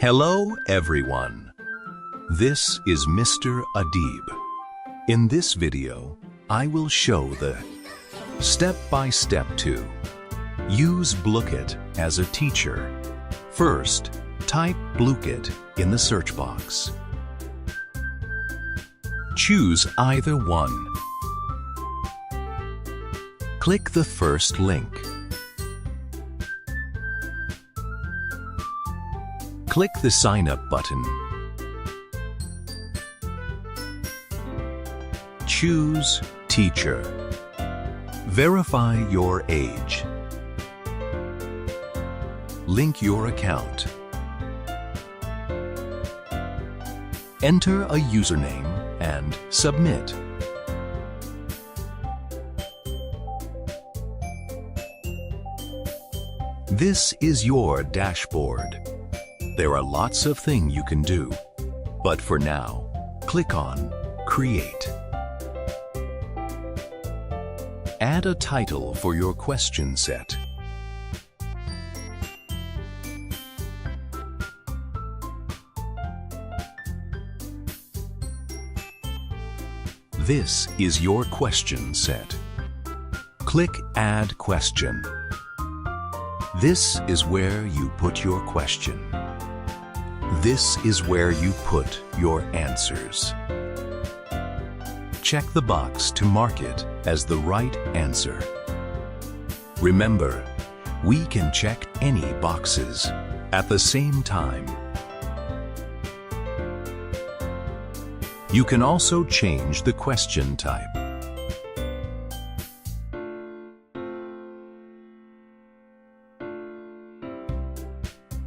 Hello everyone. This is Mr. Adib. In this video, I will show the step-by-step to use Blooket as a teacher. First, type Blooket in the search box. Choose either one. Click the first link. Click the Sign Up button. Choose Teacher. Verify your age. Link your account. Enter a username and submit. This is your dashboard. There are lots of things you can do, but for now, click on Create. Add a title for your question set. This is your question set. Click Add Question. This is where you put your question. This is where you put your answers. Check the box to mark it as the right answer. Remember, we can check any boxes at the same time. You can also change the question type.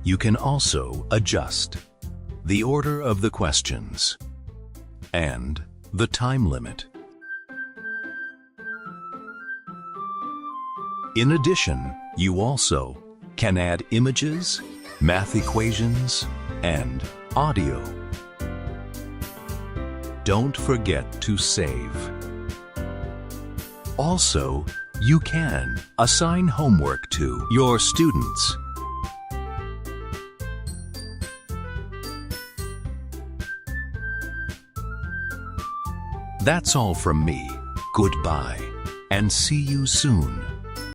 You can also adjust the order of the questions and the time limit. In addition, you also can add images, math equations, and audio. Don't forget to save. Also, you can assign homework to your students. That's all from me. Goodbye, and see you soon.